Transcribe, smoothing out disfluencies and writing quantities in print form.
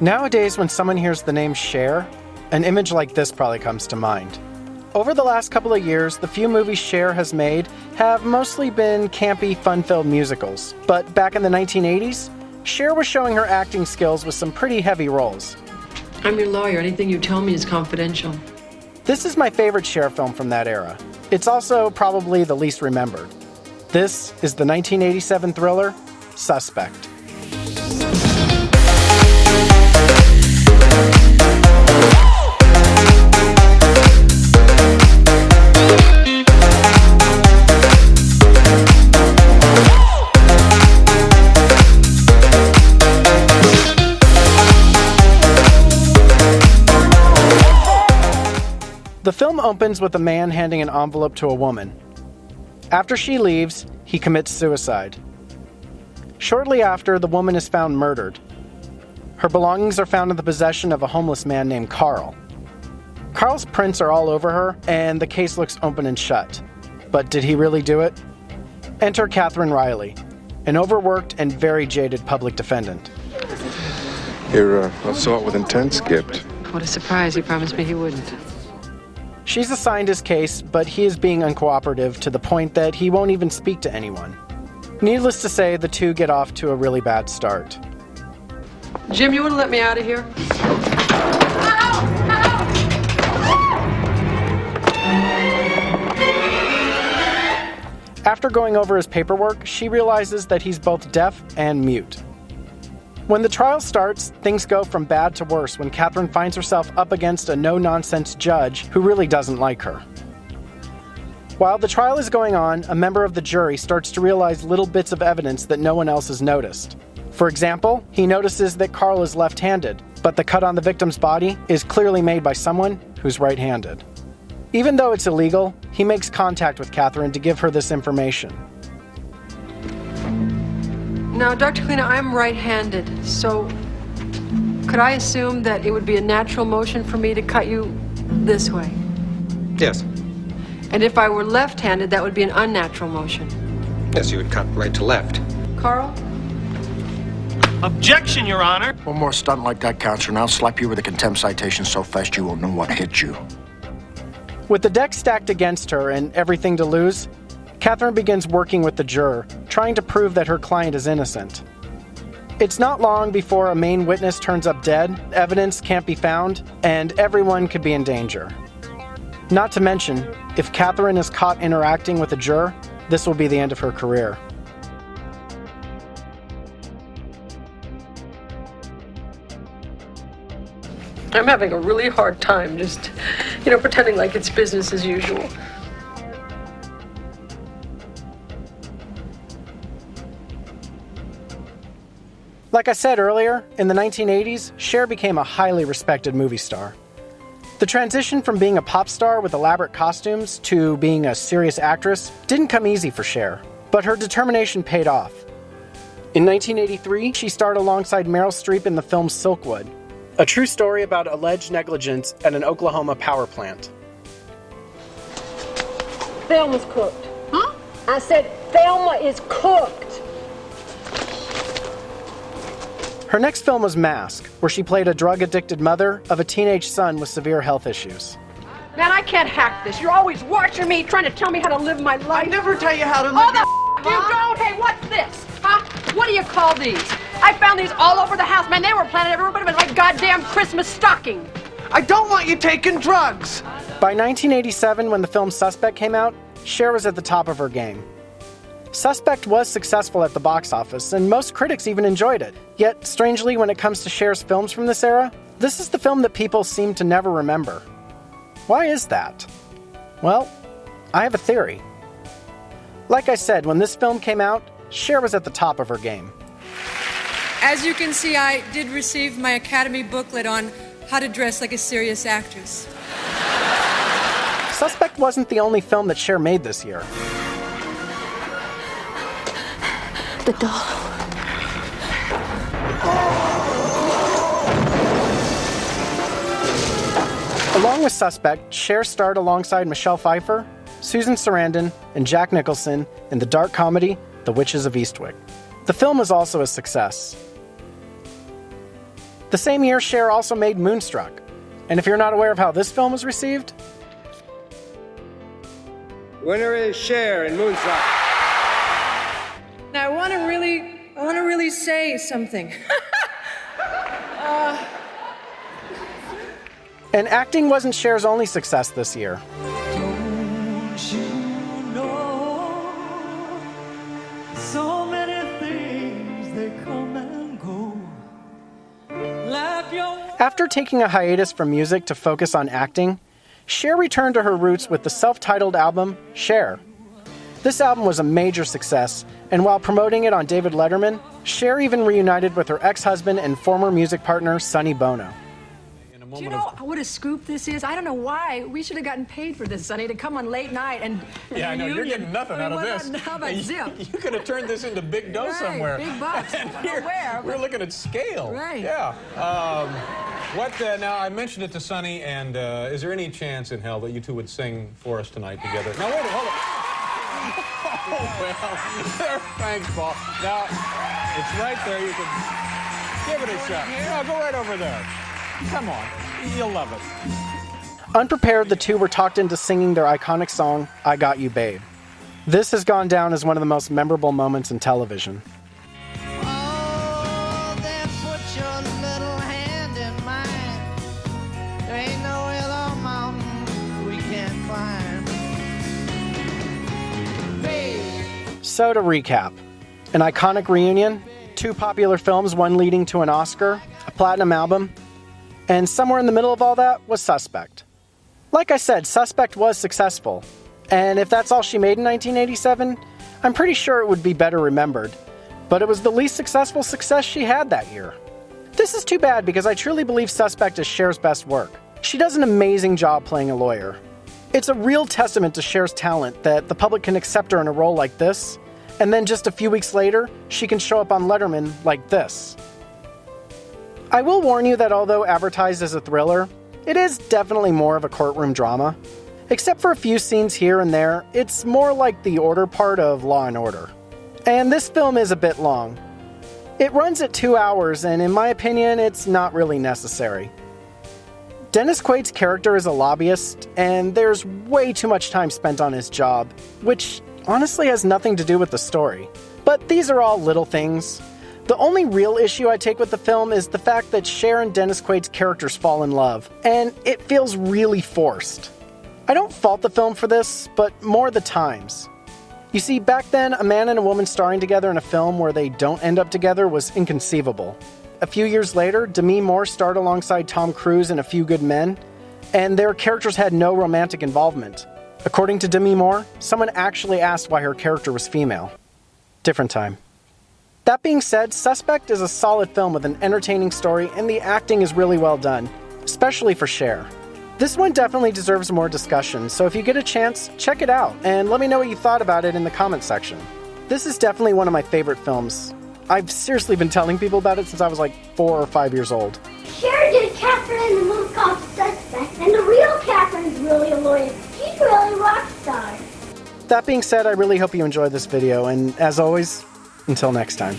Nowadays, when someone hears the name Cher, an image like this probably comes to mind. Over the last couple of years, the few movies Cher has made have mostly been campy, fun-filled musicals. But back in the 1980s, Cher was showing her acting skills with some pretty heavy roles. I'm your lawyer. Anything you tell me is confidential. This is my favorite Cher film from that era. It's also probably the least remembered. This is the 1987 thriller, Suspect. The film opens with a man handing an envelope to a woman. After she leaves, he commits suicide. Shortly after, the woman is found murdered. Her belongings are found in the possession of a homeless man named Carl. Carl's prints are all over her, and the case looks open and shut. But did he really do it? Enter Catherine Riley, an overworked and very jaded public defendant. Your assault with intent skipped. What a surprise. He promised me he wouldn't. She's assigned his case, but he is being uncooperative to the point that he won't even speak to anyone. Needless to say, the two get off to a really bad start. Jim, you want to let me out of here? After going over his paperwork, she realizes that he's both deaf and mute. When the trial starts, things go from bad to worse when Catherine finds herself up against a no-nonsense judge who really doesn't like her. While the trial is going on, a member of the jury starts to realize little bits of evidence that no one else has noticed. For example, he notices that Carl is left-handed, but the cut on the victim's body is clearly made by someone who's right-handed. Even though it's illegal, he makes contact with Catherine to give her this information. Now, Dr. Kleena, I'm right-handed, so could I assume that it would be a natural motion for me to cut you this way? Yes. And if I were left-handed, that would be an unnatural motion. Yes, you would cut right to left. Carl? Objection, Your Honor. One more stunt like that, Counselor, and I'll slap you with a contempt citation so fast you won't know what hit you. With the deck stacked against her and everything to lose, Catherine begins working with the juror, trying to prove that her client is innocent. It's not long before a main witness turns up dead, evidence can't be found, and everyone could be in danger. Not to mention, if Catherine is caught interacting with a juror, this will be the end of her career. I'm having a really hard time just, pretending like it's business as usual. Like I said earlier, in the 1980s, Cher became a highly respected movie star. The transition from being a pop star with elaborate costumes to being a serious actress didn't come easy for Cher, but her determination paid off. In 1983, she starred alongside Meryl Streep in the film Silkwood, a true story about alleged negligence at an Oklahoma power plant. Thelma's cooked. Huh? I said Thelma is cooked. Her next film was Mask, where she played a drug-addicted mother of a teenage son with severe health issues. Man, I can't hack this. You're always watching me, trying to tell me how to live my life. I never tell you how to live. Oh, you don't? Hey, what's this? Huh? What do you call these? I found these all over the house. Man, they were planted everywhere but in my goddamn Christmas stocking. I don't want you taking drugs. By 1987, when the film Suspect came out, Cher was at the top of her game. Suspect was successful at the box office, and most critics even enjoyed it. Yet, strangely, when it comes to Cher's films from this era, this is the film that people seem to never remember. Why is that? Well, I have a theory. Like I said, when this film came out, Cher was at the top of her game. As you can see, I did receive my Academy booklet on how to dress like a serious actress. Suspect wasn't the only film that Cher made this year. The doll. Along with Suspect, Cher starred alongside Michelle Pfeiffer, Susan Sarandon, and Jack Nicholson in the dark comedy The Witches of Eastwick. The film was also a success. The same year, Cher also made Moonstruck. And if you're not aware of how this film was received, Winner is Cher in Moonstruck. Now I want to really say something. and acting wasn't Cher's only success this year. So many things they come and go. After taking a hiatus from music to focus on acting, Cher returned to her roots with the self-titled album, Cher. This album was a major success, and while promoting it on David Letterman, Cher even reunited with her ex-husband and former music partner, Sonny Bono. Do you know what a scoop this is? I don't know why. We should have gotten paid for this, Sonny, to come on late night and... Yeah, I know. You're getting nothing out of this. How about zip? You could have turned this into big dough somewhere. Big bucks. Where? We're looking at scale. Right. Yeah. Now, I mentioned it to Sonny, and is there any chance in hell that you two would sing for us tonight together? Now, wait, hold on. Oh, well, thanks, Paul. Now, it's right there. You can give it a shot. No, go right over there. Come on. You'll love it. Unprepared, the two were talked into singing their iconic song, I Got You, Babe. This has gone down as one of the most memorable moments in television. Oh, then put your little hand in mine. There ain't no other mountain we can't climb. Babe. So to recap, an iconic reunion, 2 popular films, one leading to an Oscar, a platinum album, and somewhere in the middle of all that was Suspect. Like I said, Suspect was successful, and if that's all she made in 1987, I'm pretty sure it would be better remembered, but it was the least successful success she had that year. This is too bad because I truly believe Suspect is Cher's best work. She does an amazing job playing a lawyer. It's a real testament to Cher's talent that the public can accept her in a role like this, and then just a few weeks later, she can show up on Letterman like this. I will warn you that although advertised as a thriller, it is definitely more of a courtroom drama. Except for a few scenes here and there, it's more like the order part of Law & Order. And this film is a bit long. It runs at 2 hours, and in my opinion, it's not really necessary. Dennis Quaid's character is a lobbyist, and there's way too much time spent on his job, which honestly has nothing to do with the story. But these are all little things. The only real issue I take with the film is the fact that Cher and Dennis Quaid's characters fall in love, and it feels really forced. I don't fault the film for this, but more the times. You see, back then, a man and a woman starring together in a film where they don't end up together was inconceivable. A few years later, Demi Moore starred alongside Tom Cruise in A Few Good Men, and their characters had no romantic involvement. According to Demi Moore, someone actually asked why her character was female. Different time. That being said, Suspect is a solid film with an entertaining story, and the acting is really well done, especially for Cher. This one definitely deserves more discussion, so if you get a chance, check it out, and let me know what you thought about it in the comment section. This is definitely one of my favorite films. I've seriously been telling people about it since I was like 4 or 5 years old. Cher did Catherine in the movie called Suspect, and the real Catherine's really a lawyer. She's really a rock star. That being said, I really hope you enjoyed this video, and as always, until next time.